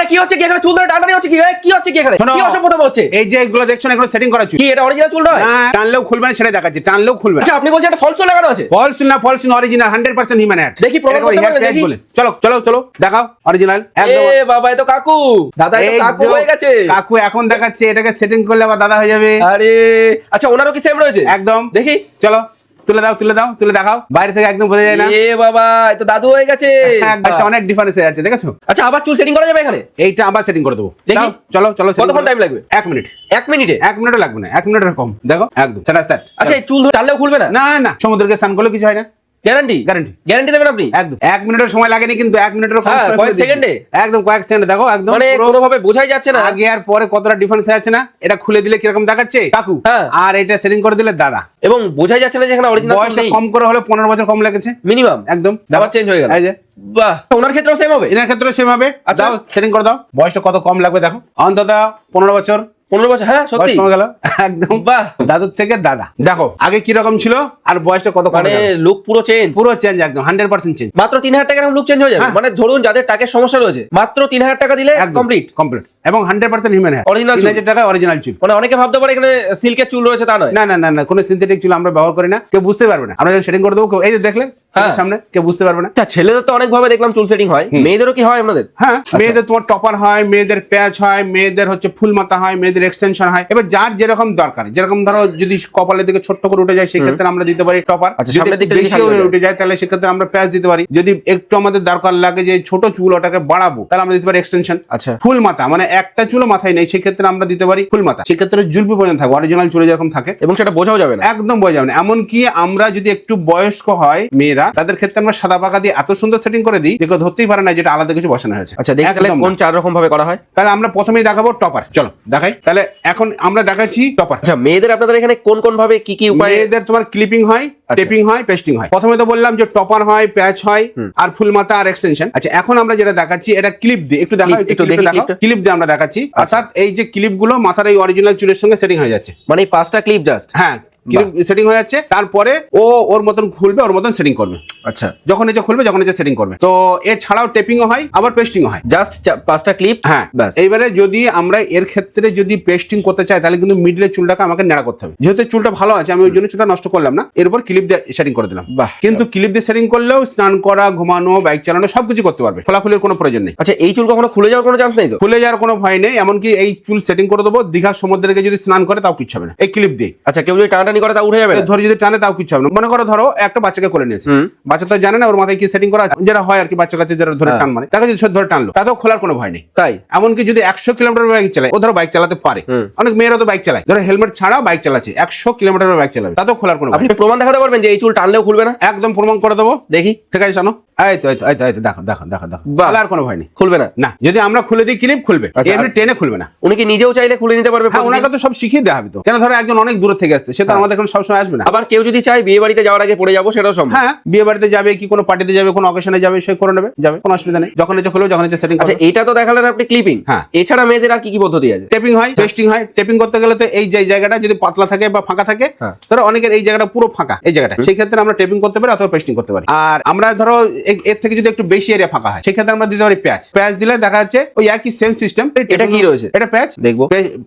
আরে কি হচ্ছে কি এখানে? চুল ধরে টানাটানি হচ্ছে কি? কি হচ্ছে কি এখানে? কি অসম্ভব হচ্ছে? এই যে এগুলো দেখছো না, এগুলো সেটিং করা চুল। কি এটা অরিজিনাল চুল নয়? না, টানলেও খুলবে না, সেটা দেখাচ্ছি। টানলেও খুলবে না। আচ্ছা আপনি বলছেন এটা ফলস লাগানো আছে? ফলস না, ফলস না, অরিজিনাল 100% হিউম্যান হেয়ার। দেখি প্রমাণ করতে পারবেন? দেখি। চলো চলো চলো দেখাও অরিজিনাল একদম। এ বাবা এ তো কাকু, দাদা এ তো কাকু হয়ে গেছে। কাকু এখন দেখাচ্ছে, এটাকে সেটিং করলে আবার দাদা হয়ে যাবে। আরে আচ্ছা ওনারও কি সেম রয়েছে? একদম। দেখি চলো তুলে দাও, তুলে দাও, তুলে দেখাও। বাইরে থেকে একদম বোঝা যায় না। এ বাবা এ তো দাদু হয়ে গেছে। অনেক ডিফারেন্স হয়ে যাচ্ছে, দেখেছো? আচ্ছা আবার চুল সেটিং করা যাবে এখানে? এইটা আবার সেটিং করে দেবো। দেখি। দাও, চলো চলো। কতক্ষণ টাইম লাগবে? 1 মিনিট। 1 মিনিটে? 1 মিনিটও লাগবে না, 1 মিনিটের কম। দেখো একদম সেটা সেট। আচ্ছা এই চুল ধরে টানলেও খুলবে না? না না, সমুদ্রকে স্নান করলে কিছু হয় না। গ্যারান্টি? গ্যারান্টি। গ্যারান্টি দেবেন আপনি? একদম 1 মিনিটের সময় লাগেনি, কিন্তু 1 মিনিটের কম হ্যাঁ, সময় কয়েক করে সেকেন্ডে? দিচ্ছি। একদম কয়েক সেকেন্ডে। দেখো একদম মানে পুরো কোনোভাবে বোঝাই যাচ্ছে না আগে আর পরে কতটা ডিফারেন্স হয়ে যাচ্ছে না। এটা খুলে দিলে কিরকম দেখাচ্ছে কাকু, হ্যাঁ। আর এটা সেটিং করে দিলে দাদা। এবং বোঝাই যাচ্ছে না যে এখানে অরিজিনাল চুল বয়সটা নেই। কম করে হলে 15 বছর কম লেগেছে মিনিমাম একদম। আবার চেঞ্জ হয়ে গেল। এই যে বাহ, ওনার ক্ষেত্রেও সেম হবে? এনার ক্ষেত্রে সেম হবে। আচ্ছা। দাও সেটিং করে দাও। বয়সটা কত কম লাগবে দেখো, অন্তত 15 বছর 15 বছর? হ্যাঁ সত্যি। বয়স কমে গেল একদম। বাহ। দাদুর থেকে দাদা। দেখো আগে কি রকম ছিল আর বয়সটা কত কম, মানে লুক পুরো চেঞ্জ। পুরো চেঞ্জ একদম 100% চেঞ্জ। মাত্র 3000 টাকার লুক চেঞ্জ হয়ে যাবে? হ্যাঁ। মানে ধরুন যাদের টাকের সমস্যা রয়েছে মাত্র 3000 টাকা দিলে কমপ্লিট। কমপ্লিট এবং 100% হিউম্যান হেয়ার। Original চুল। 3000 টাকা অরিজিনাল চুল। মানে অনেকে ভাবতে পারে এখানে সিল্কের চুল রয়েছে, তা নয়। না না না না, কোনো সিনথেটিক চুল আমরা ব্যবহার করি না, কেউ বুঝতে পারবে না। আমরা যখন সেটিং করে দেবো, এই যে দেখলে হ্যাঁ। সামনে, কেউ বুঝতে পারবে না। আচ্ছা ছেলেদের তো অনেক ভাবে দেখলাম চুল সেটিং হয়, মেয়েদেরও কি হয় আপনাদের? হ্যাঁ, মেয়েদের তোমার টপার হয়, মেয়েদের প্যাচ হয়, মেয়েদের হচ্ছে ফুল মাথা হয়, মেয়েদের এক্সটেনশন হয়। এবার যার যেরকম দরকার, যেরকম ধরো যদি কপালের দিকে ছোট্ট করে উঠে যায় সেক্ষেত্রে আমরা দিতে পারি টপার। আচ্ছা, যদি সামনের একটু দিকটা যদি বেশি খালি হয়ে উঠে যায় তাহলে সেক্ষেত্রে আমরা প্যাচ দিতে পারি। যদি একটু আমাদের দরকার লাগে যে ছোট চুল ওটাকে বাড়াবো, তাহলে আমরা দিতে পারি এক্সটেনশন। আচ্ছা ফুল মাথা মানে একটা চুলও মাথায় নেই, সেক্ষেত্রে আমরা দিতে পারি ফুল মাথা। সেক্ষেত্রে জুলপি পর্যন্ত থাকবে, অরিজিনাল চুলে যেরকম থাকে। এবং সেটা বোঝাও যাবে না? একদম বোঝা যাবে না। এমনকি আমরা যদি একটু বয়স্ক হয় মেয়েরা, তাদের ক্ষেত্রে আমরা সাদা পাকা দিয়ে এত সুন্দর সেটিং করে দিই যে কেউ ধরতেই পারে না যেটা আলাদা কিছু বসানো হয়েছে। আচ্ছা দেখি তাহলে একদম কোন না। 4 রকম ভাবে করা হয়। তাহলে আমরা প্রথমেই দেখাবো টপার। চলো দেখাই। তাহলে এখন আমরা দেখাচ্ছি টপার। আচ্ছা মেয়েদের আপনাদের এখানে কোন কোন ভাবে কি কি উপায়ে? মেয়েদের তোমার ক্লিপিং হয়, টেপিং হয়, পেস্টিং হয়। প্রথমে তো বললাম যে টপার হয়, প্যাচ হয়, আর ফুল মাথা আর এক্সটেনশন। আচ্ছা এখন আমরা যেটা দেখাচ্ছি এটা ক্লিপ দিয়ে। একটু দেখাও, একটু দেখি দেখাও। ক্লিপটা। ক্লিপ দিয়ে আমরা দেখাচ্ছি, অর্থাৎ এই যে ক্লিপ গুলো মাথার এই অরিজিনাল চুলের সঙ্গে সেটিং হয়ে যাচ্ছে। মানে এই 5টা ক্লিপ জাস্ট? হ্যাঁ, ক্লিপ সেটিং হয়ে যাচ্ছে। তারপরে ও ওর মতন খুলবে, ওর মতন সেটিং করবে। আচ্ছা যখন এটা খুলবে, যখন এটা সেটিং করবে। তো এছাড়াও টেপিংও হয়, আবার পেস্টিংও হয়। জাস্ট 5টা ক্লিপ? হ্যাঁ ব্যাস। এইবারে যদি আমরা এর ক্ষেত্রে যদি পেস্টিং করতে চাই, তাহলে কিন্তু মিডলের চুলটাকে আমাকে নেড়া করতে হবে। যেহেতু চুলটা ভালো আছে, আমি ওই জন্য চুলটা নষ্ট করলাম না, এরপর ক্লিপ দিয়ে সেটিং করে দিলাম। বাহ। কিন্তু ক্লিপ দিয়ে সেটিং করলেও স্নান করা, ঘুমানো, বাইক চালানো সবকিছু করতে পারবে। খোলাখুলির কোনো প্রয়োজন নেই। আচ্ছা এই চুল কখনো খুলে যাওয়ার কোনো চান্স নেই তো? খুলে যাওয়ার কোনো ভয় নেই। এমনকি এই চুল সেটিং করে দেবো, দীঘার সমুদ্রে গিয়ে যদি স্নান করে তাও কিচ্ছু হবে না এই ক্লিপ দিয়ে। আচ্ছা কেউ যদি টানাটানি করে তা উঠে যাবে না? ধরে যদি টানে তাও কিচ্ছু হবে না। মনে করো ধরো একটা বাচ্চাকে করে নিয়েছে, বাচ্চা তো জানে না ওর মাথায় কি সেটিং করা আছে, যেটা হয় আর কি, বাচ্চা কাছে যারা ধরে টান মারে, তাকে যদি সে ধরে টানলো তাতেও খোলার কোনো ভয় নেই। তাই? এমনকি যদি 100 কিলোমিটার বাইক চালায়, ও ধরো বাইক চালাতে পারে, অনেক মেয়েরা তো বাইক চালায়, ধরো হেলমেট ছাড়াও বাইক চালাচ্ছে, 100 কিলোমিটার বাইক চালাবে, তাতেও খোলার কোনো ভয় আপনি নেই। প্রমাণ দেখাতে পারবেন যে এই চুল টানলেও খুলবে না? একদম প্রমাণ করে দেবো। দেখি। ঠিক আছে শোনো, এই তো এই তো এই তো এই তো দেখো দেখো দেখো দেখো, বাহ। খোলার কোনো ভয় নেই। খুলবে না? না, যদি আমরা খুলে দিই ক্লিপ খুলবে, আচ্ছা, এমনি টেনে খুলবে না। উনি কি নিজেও চাইলে খুলে নিতে পারবে? হ্যাঁ, ওনাকে তো সব শিখিয়ে দেওয়া হবে। তো কেন, ধরো একজন অনেক দূর থেকে আসছে, সে তো আমাদের এখানে সবসময় আসবে না। আবার কেউ যদি চায় বিয়ে বাড়িতে যাওয়ার আগে পড়ে যাবো, সেটাও সম্ভব? হ্যাঁ, বিয়ে বাড়িতে যাবে কি কোনো পার্টিতে যাবে, কোনো অকেশনে যাবে, সে করে নেবে, যাবে, কোনো অসুবিধা নেই। যখন ইচ্ছে খুলবে, যখন ইচ্ছে সেটিং আচ্ছা করবে। এইটা তো দেখালেন আপনি ক্লিপিং। হ্যাঁ। এছাড়া মেয়েদের আর কি কি পদ্ধতি আছে? টেপিং হয়, পেস্টিং হয়। টেপিং করতে গেলে তো এই যে জায়গাটা যদি পাতলা থাকে বা ফাঁকা থাকে, হ্যাঁ। ধরো অনেকের এই জায়গাটা পুরো ফাঁকা, এই জায়গাটা, সেই ক্ষেত্রে আমরা টেপিং করতে পারি অথবা পেস্টিং করতে পারি। আর আমরা ধরো এর থেকে যদি একটু বেশি এরিয়া ফাঁকা হয়, সেই ক্ষেত্রে আমরা দিতে পারি প্যাচ। প্যাচ দিলে দেখা যাচ্ছে ওই একই সেম সিস্টেম। এটা কি রয়েছে? এটা প্যাচ। দেখবো।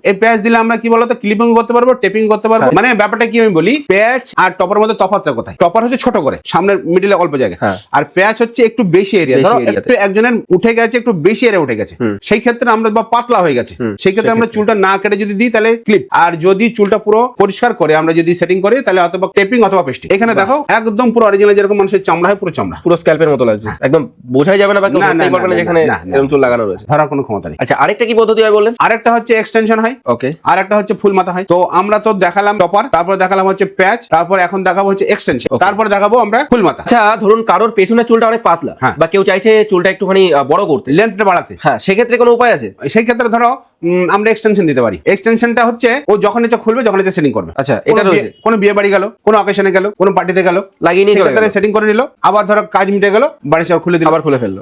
এই প্যাচ দিলে আমরা কি বলতো ক্লিপিং করতে পারবো, টেপিং করতে পারবো। মানে ব্যাপারটা কি আমি বলি, প্যাচ আর টপার মধ্যে তফাৎটা কোথায়? টপার হচ্ছে ছোট করে, সামনের মিডলে অল্প জায়গা, হ্যাঁ। আর প্যাচ হচ্ছে একটু বেশি এরিয়া। ধরো একটু একজনের উঠে গেছে, একটু বেশি এরিয়া উঠে গেছে, সেই ক্ষেত্রে আমরা বা পাতলা হয়ে গেছে, সেই ক্ষেত্রে আমরা চুলটা না কেটে যদি দিই তাহলে ক্লিপ। আর যদি চুলটা পুরো পরিষ্কার করে আমরা যদি সেটিং করি, তাহলে অথবা টেপিং অথবা পেস্টিং। এখানে দেখো একদম পুরো অরিজিনাল যেরকম মানুষের চামড়া হয়, পুরো চামড়া, পুরো স্ক্যাল্পের মতো লাগছে, একদম বোঝাই যাবে না বা কেউ না, ধরতেই না, পারবে না না, যেখানে না, না, এরকম চুল লাগানো রয়েছে। ধরার কোনো ক্ষমতা নেই। আচ্ছা আরেকটা কি পদ্ধতি হয় বললেন? আরেকটা হচ্ছে এক্সটেনশন হয়, ওকে। আর একটা হচ্ছে ফুল মাথা হয়। তো আমরা তো দেখালাম টপার, তারপর দেখালাম হচ্ছে প্যাচ, তারপর এখন দেখাবো হচ্ছে এক্সটেনশন, তারপর দেখাবো আমরা ফুল মাথা। আচ্ছা ধরুন কারোর পেছনের চুলটা অনেক পাতলা, হ্যাঁ। বা কেউ চাইছে চুলটা একটুখানি বড় করতে, লেন্থটা বাড়াতে, হ্যাঁ সেক্ষেত্রে কোনো উপায় আছে? সেই ক্ষেত্রে ধরো আমরা এক্সটেনশন দিতে পারি। এক্সটেনশনটা হচ্ছে ও যখন ইচ্ছা খুলবে, যখন ইচ্ছা সেটিং করবে। আচ্ছা, এটা রয়েছে। কোনো বিয়ে বাড়ি গেল, কোনো অকেশনে গেল, কোনো পার্টিতে গেল, লাগিয়ে নিয়ে চলে গেল। সেটা সেটিং করে নিল, আবার ধরো কাজ মিটে গেল, বাড়ি সব খুলে দিল, আবার খুলে ফেললো।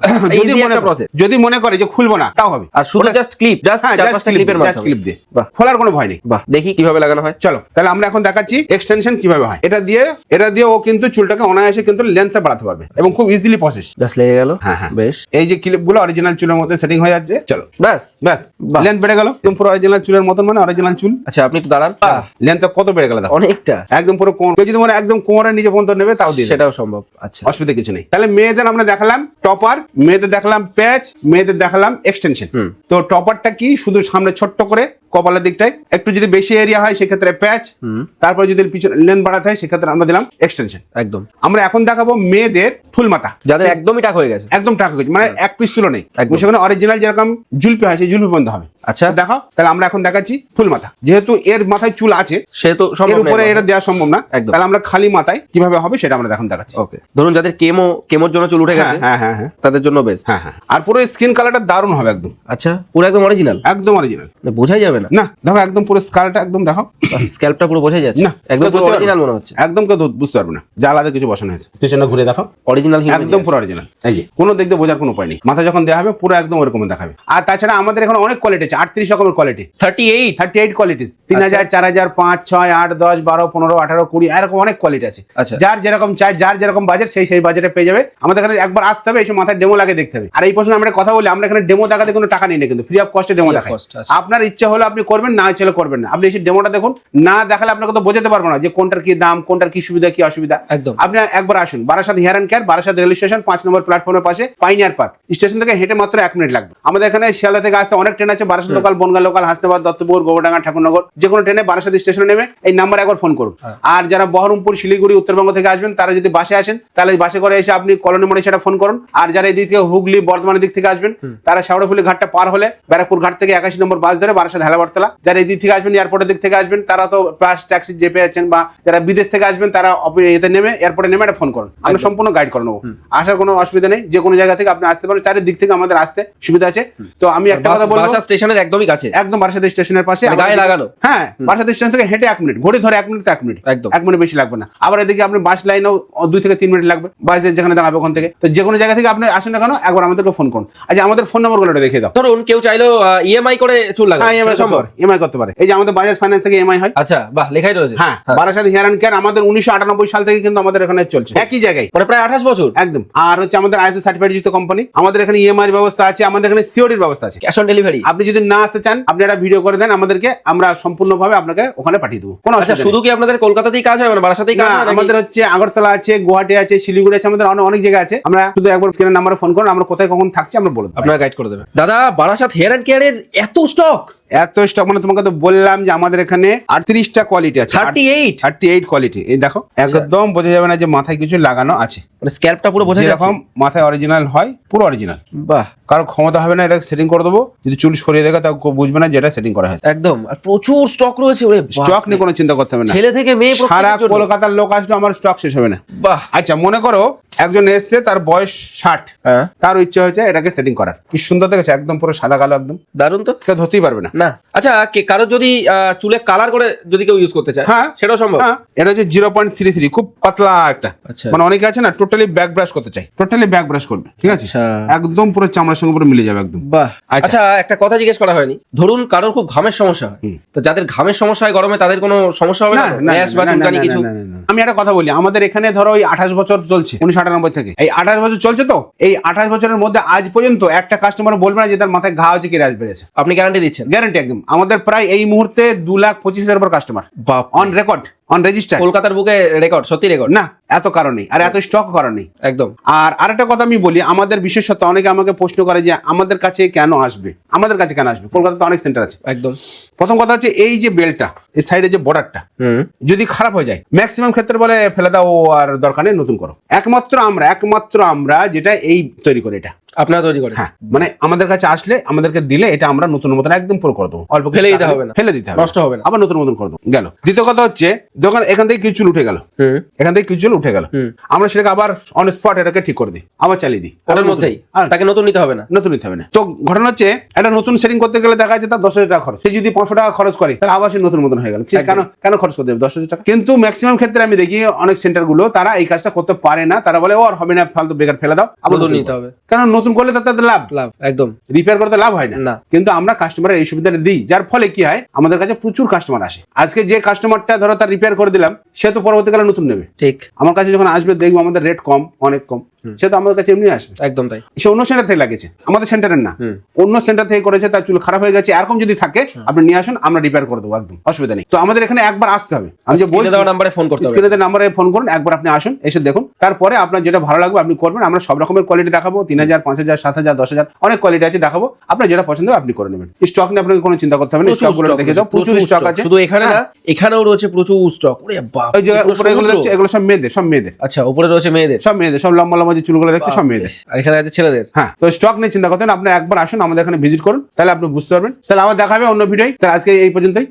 যদি মনে করে যে খুলবো না, তাও হবে। আর শুধু জাস্ট ক্লিপ, জাস্ট 4-5টা ক্লিপের মাধ্যমে ক্লিপ দিয়ে বাহ, খোলার কোনো ভয় নেই। বাহ, দেখি কিভাবে লাগানো হয়। চলো তাহলে আমরা এখন দেখাচ্ছি এক্সটেনশন কিভাবে হয়। এটা দিয়ে ও কিন্তু চুলটাকে অনায়াসে কিন্তু লেন্থটা বাড়াতে পারবে এবং খুব ইজিলি প্রসেস। জাস্ট লেগে গেল। হ্যাঁ হ্যাঁ, বেশ। এই যে ক্লিপগুলো অরিজিনাল চুলের মধ্যে সেটিং হয়ে যাচ্ছে। চলো ব্যাস। বাহ। লেন্থ বেড়ে গেল, একদম পুরো অরিজিনাল চুলের মতন, মানে অরিজিনাল চুল। আচ্ছা, আপনি একটু দাঁড়ান। লেন্থটা কত বেড়ে গেল দেখো, অনেকটা। একদম পুরো কোমর, কেউ যদি মনে একদম কোমরের নিচে পর্যন্ত নেবে তাও দিয়ে দেবে। সেটাও সম্ভব। আচ্ছা, অসুবিধা কিছু নেই। তাহলে মেয়েদের আমরা দেখালাম টপার, মেয়েদের দেখালাম প্যাচ, মেয়েদের দেখালাম এক্সটেনশন। তো টপারটা কি, শুধু সামনে ছোট্ট করে কপালের দিকটায় একটু যদি বেশি এরিয়া হয় সেক্ষেত্রে প্যাচ, তারপরে যদি পিছনে লেন্থ বাড়াতে হয় সেক্ষেত্রে আমরা দিলাম এক্সটেনশন। একদম। আমরা এখন দেখাবো মেয়েদের ফুল মাথা, যাদের একদমই টাক হয়ে গেছে, একদম টাক হয়ে গেছে, মানে এক পিস চুলো নেই, একদম। সেখানে অরিজিনাল যেরকম জুলপি হয় সেই জুলপি বন্ধ হবে। আচ্ছা, দেখাও। তাহলে আমরা এখন দেখাচ্ছি ফুল মাথা, যেহেতু এর মাথায় চুল আছে সে তো এর সম্ভব উপরে নয়। এটা দেওয়া সম্ভব না, একদম। তাহলে আমরা খালি মাথায় কিভাবে হবে সেটা আমরা এখন দেখাচ্ছি। ওকে, ধরুন যাদের কেমোর জন্য চুল উঠে গেছে, হ্যাঁ হ্যাঁ হ্যাঁ, তাদের জন্য বেস্ট। হ্যাঁ হ্যাঁ। আর পুরো স্কিন কালারটা দারুণ হবে একদম। আচ্ছা, পুরো একদম অরিজিনাল, একদম অরিজিনাল, বোঝাই যাবে না। না দেখো একদম পুরো স্কালটা একদম দেখো, স্ক্যাল্পটা পুরো বোঝাই যাচ্ছে না, একদম কেউ ধরতে অরিজিনাল পারবে মনে হচ্ছে। একদম কেউ বুঝতে পারবে না যে আলাদা কিছু বসানো হয়েছে। পিছনে ঘুরে দেখো, অরিজিনাল একদম পুরো অরিজিনাল। এই যে কোনো দিক দিয়ে বোঝার কোনো উপায় নেই, মাথা যখন দেওয়া হবে পুরো একদম ওরকম দেখাবে। আর তাছাড়া আমাদের এখানে অনেক কোয়ালিটি আছে, 38 রকমের কোয়ালিটি, 38 কোয়ালিটিস, 3000, 4000, 5, 6, 8, 10, 12, 15, 18, 20 এরকম অনেক কোয়ালিটি আছে। আচ্ছা। যার যেরকম চাই, যার যেরকম বাজেট সেই বাজেটে পেয়ে যাবে। আমাদের এখানে একবার আসতে হবে, এসে মাথায় ডেমো লাগে দেখতে হবে। আর এই প্রশ্নে আমরা কথা বলি, আমরা এখানে ডেমো দেখাতে কোনো টাকা নিই না, কিন্তু ফ্রি অফ কস্টে ডেমো দেখাই। আপনার ইচ্ছা হলে আপনি করবেন, না ইচ্ছা হলে করবেন না। আপনি এসে ডেমোটা দেখুন, না দেখালে আপনাকে তো বোঝাতে পারবো না যে কোনটার কি দাম, কোনটার কি সুবিধা কি অসুবিধা। একদম। আপনি একবার আসুন, Barasat hair and care, Barasat rail station 5 নম্বর প্ল্যাটফর্মের পাশে, পাইনিয়ার পার্ক স্টেশন থেকে হেঁটে মাত্র 1 মিনিট লাগবে। আমাদের এখানে শিয়ালদা থেকে আসতে অনেক ট্রেন আছে, বারাসাত লোকাল, বনগাঁ লোকাল, হাসনাবাদ, দত্তপুর, গোবরডাঙ্গা, ঠাকুরনগর, যে কোনো ট্রেনে বারাসাত স্টেশনে নেমে এই নাম্বারে একবার ফোন করুন। আর যারা বহরমপুর, শিলিগুড়ি, উত্তরবঙ্গ থেকে আসবেন, তারা যদি বাসে আসেন তাহলে বাসে করে এসে আপনি কলোনি মোড়ে সেটা ফোন করুন। আর যারা এদিক থেকে হুগলি, বর্ধমানের দিক থেকে আসবেন, তারা শেওড়াফুলি ঘাটটা পার হলে ব্যারাকপুর ঘাট থেকে 81 নম্বর বাস ধরে বারাসাত হেলাবরতলা। যারা এদিক থেকে আসবেন, এয়ারপোর্টের দিক থেকে আসবেন, তারা তো বাস ট্যাক্সি যে পেয়ে যাচ্ছেন, বা যারা বিদেশ থেকে আসবেন তারা এতে নেমে এয়ারপোর্টে নেমে একটা ফোন করুন, আমরা সম্পূর্ণ গাইড করে নেবো। আসার কোনো অসুবিধা নেই, যে কোনো জায়গা থেকে আপনি আসতে পারেন, চারিদিক থেকে আমাদের আসতে সুবিধা আছে। তো আমি একটা কথা বলবো, বারাসাত স্টেশনের একদমই কাছে, একদম বারাসাত স্টেশনের পাশে, গায়ে লাগানো। হ্যাঁ, বারাসাত স্টেশন থেকে হেঁটে 1 মিনিট, ঘড়ি ধরে 1 মিনিট, 1 মিনিট, একদম 1 মিনিট বেশি লাগবে না। আবার এদিকে আপনি বাস লাইনেও 2 থেকে 3 মিনিট লাগবে, বাসে যেখানে দাঁড়াবে ওখান থেকে। তো যে কোনো জায়গা থেকে আপনি আসেন না কেন, একবার আমাদেরকে ফোন করুন। আচ্ছা, আমাদের ফোন নম্বরগুলো দেখিয়ে দাও। ধরুন কেউ চাইলো ইএমআই করে চুল লাগাবে, হ্যাঁ, ইএমআই করতে পারে। এই যে আমাদের বাজাজ ফাইন্যান্স থেকে ইএমআই হয়। আচ্ছা, বাহ, লেখাই রয়েছে। হ্যাঁ, বারাসাত হেয়ার অ্যান্ড কেয়ার আমাদের 1998 সাল থেকে কিন্তু আমাদের এখানে চলছে, একই জায়গায়, মানে প্রায় 28 বছর একদম। আর হচ্ছে আমাদের আইএসও সার্টিফাইড যুক্ত কোম্পানি। আমাদের এখানে ইএমআই এর ব্যবস্থা আছে, আমাদের এখানে সিওডির ব্যবস্থা আছে, ক্যাশ অন ডেলিভারি। আপনি যদি না আসতে চান, আপনি একটা ভিডিও করে দেন আমাদেরকে, আমরা সম্পূর্ণভাবে আপনাকে ওখানে পাঠিয়ে দেবো, কোনো আচ্ছা, অসুবিধা নেই। শুধু কি আপনাদের কলকাতাতেই কাজ হয়, মানে বারাসাতেই কাজ না, হয় নাকি? আমাদের হচ্ছে আগরতলা আছে, গুয়াহাটি আছে, শিলিগুড়ি আছে, আমাদের অনেক জায়গা আছে। আমরা শুধু একবার স্ক্রিনের নাম্বারে ফোন করুন, আমরা কোথায় কখন থাকছি আমরা বলে দেবো, আপনারা গাইড করে দেবেন। দাদা, বারাসাত হেয়ার এন্ড কেয়ারের এত স্টক, এত স্টক, মানে তোমাকে তো বললাম যে আমাদের এখানে 38টা কোয়ালিটি আছে, 38 কোয়ালিটি। এই দেখো, একদম বোঝা যাবে না যে মাথায় কিছু লাগানো আছে, মানে স্ক্যাল্পটা পুরো বোঝা যাচ্ছে, যেরকম মাথায় অরিজিনাল হয়, পুরো অরিজিনাল। বাহ, কারো ক্ষমতা হবে না এটা সেটিং করে দেবো, যদি চুল সরিয়ে দেখে তাও কেউ বুঝবে না যেটা সেটিং করা হয়েছে। একদম। আর প্রচুর স্টক রয়েছে, ওরে বাপ স্টক নিয়ে রে। কোনো চিন্তা করতে হবে না, ছেলে থেকে মেয়ে সারা প্রত্যেকের জন্য। কলকাতার লোক আসলে আমার স্টক শেষ হবে না। বাহ, আচ্ছা, মনে করো একজন এসছে, তার বয়স 60, হ্যাঁ, তার ইচ্ছা হয়েছে এটাকে সেটিং করার, কি সুন্দর দেখেছে, একদম পুরো সাদা কালো, একদম দারুণ তো। কেউ ধরতেই পারবে না। না, আচ্ছা, কারো যদি চুলে কালার করে যদি কেউ ইউজ করতে চায়, হ্যাঁ, সেটাও সম্ভব। হ্যাঁ, এটা হচ্ছে 0.33, খুব পাতলা একটা। আচ্ছা, মানে অনেকে আছে না টোটালি ব্যাক ব্রাশ করতে চাই, টোটালি ব্যাক ব্রাশ করবে, ঠিক আছে, আচ্ছা। একদম পুরো চামড়ার সঙ্গে পুরো মিলে যাবে একদম। বাহ। আচ্ছা। আচ্ছা, একটা কথা জিজ্ঞেস করা হয়নি, ধরুন কারোর খুব ঘামের সমস্যা হয়, তো যাদের ঘামের সমস্যা হয় গরমে, তাদের কোনো সমস্যা হবে না, র্যাশ বা চুলকানি কিছু? আমি একটা কথা বলি, আমাদের এখানে ধরো ওই 28 বছর চলছে, 1998 থেকে এই 28 বছর চলছে। তো এই 28 বছরের মধ্যে আজ পর্যন্ত একটা কাস্টমার বলবে না যে তার মাথায় ঘা হচ্ছে কি র্যাশ বেড়েছে। আপনি গ্যারান্টি দিচ্ছেন? গ্যারান্টি একদম। আমাদের প্রায় এই মুহূর্তে 2,25,000 পর কাস্টমার বাপ, অন রেকর্ড, অন রেজিস্টার। কলকাতার বুকে রেকর্ড, সত্যি রেকর্ড। না, এত কারণেই, আর এত স্টক কারণেই একদম। আর আরেকটা কথা আমি বলি, আমাদের বিশেষত অনেকে আমাকে প্রশ্ন করে যে আমাদের কাছে কেন আসবে, আমাদের কাছে কেন আসবে, কলকাতাতে অনেক সেন্টার আছে। একদম। প্রথম কথা হচ্ছে এই যে বেলটা, এই সাইডে যে বর্ডারটা যদি খারাপ হয়ে যায়, ম্যাক্সিমাম ক্ষেত্রে বলে ফেলে দাও, আর দরকার নেই, নতুন করো। একমাত্র আমরা যেটা এই তৈরি করি, এটা আপনারা তৈরি করেন? হ্যাঁ, মানে আমাদের কাছে আসলে আমাদেরকে দিলে এটা আমরা নতুন মতন একদম পুরো করে দেবো, অল্প ফেলে দিতে হবে না? ফেলে দিতে হবে, নষ্ট হবে না? আবার নতুন মতন করে দেবো। গেল দ্বিতীয় কথা হচ্ছে, যখন এখান থেকে কিছু চুল উঠে গেল, এখান থেকে কিছু চুল উঠে গেল, আমরা সেটাকে আবার অন স্পট এটাকে ঠিক করে দিই, আবার চালিয়ে দিই ওটার মধ্যেই, তাকে নতুন নিতে হবে না? নতুন নিতে হবে না। তো ঘটনা হচ্ছে একটা নতুন সেটিং করতে গেলে দেখা যাচ্ছে তার 10,000 টাকা খরচ। সে যদি 500 টাকা খরচ করে তাহলে আবার সে নতুন মতন হয়ে গেল। কেন খরচ করতে হবে 10,000 টাকা? কিন্তু ম্যাক্সিমাম ক্ষেত্রে আমি দেখি অনেক সেন্টার গুলো তারা এই কাজটা করতে পারে না, তারা বলে ও আর হবে না, ফালতু বেকার ফেলে দাও, আবার নতুন নিতে হবে। কারণ নতুন করলে তাদের লাভ একদম, রিপেয়ার করতে লাভ হয় না। কিন্তু আমরা কাস্টমারের এই সুবিধাটা দিই, যার ফলে কি হয় আমাদের কাছে প্রচুর কাস্টমার আসে। আজকে যে কাস্টমারটা ধরো তার রিপেয়ার করে দিলাম, সে তো পরবর্তীকালে নতুন নেবে। ঠিক, আমার কাছে যখন আসবে দেখবো আমাদের রেট কম, অনেক কম, সে তো আমাদের কাছে এমনি আসবে। একদম তাই। সে অন্য সেন্টার থেকে লাগিয়েছে, আমাদের সেন্টারের না, অন্য সেন্টার থেকে করেছে, তার চুল খারাপ হয়ে গেছে, এরকম যদি থাকে আপনি নিয়ে আসুন, আমরা রিপেয়ার করে দেবো, একদম অসুবিধা নেই। তো আমাদের এখানে একবার আসতে হবে, আমি যে বলছি নাম্বারে ফোন করতে হবে, স্ক্রিনে দেওয়া নাম্বারে ফোন করুন, একবার আপনি আসুন, এসে দেখুন, তারপরে আপনার যেটা ভালো লাগবে আপনি করবেন। আমরা সব রকমের কোয়ালিটি দেখাবো, 3,000, 5,000, 7,000, 10,000, অনেক কোয়ালিটি আছে, দেখাবো। আপনার যেটা পছন্দ হবে আপনি করে নেবেন। স্টক নিয়ে আপনাকে কোনো চিন্তা করতে হবে না, স্টকগুলো দেখে যাও, প্রচুর স্টক আছে। শুধু এখানে না, এখানেও রয়েছে প্রচুর স্টক। ওরে বাপ, ওই যে উপরে এগুলো দেখছো, এগুলো সব মেয়েদের, সব মেয়েদের। আচ্ছা, উপরে রয়েছে মেয়েদের, সব মেয়েদের, সব লম্বা লম্বা যে চুলগুলো দেখছো সব মেয়েদের। আর এখানে আছে ছেলেদের। হ্যাঁ, তো স্টক নিয়ে চিন্তা করতেন, আপনি একবার আসুন আমাদের এখানে ভিজিট করুন, তাহলে আপনি বুঝতে পারবেন। তাহলে আবার দেখা হবে অন্য ভিডিওয়। তাহলে আজকে এই পর্যন্তই।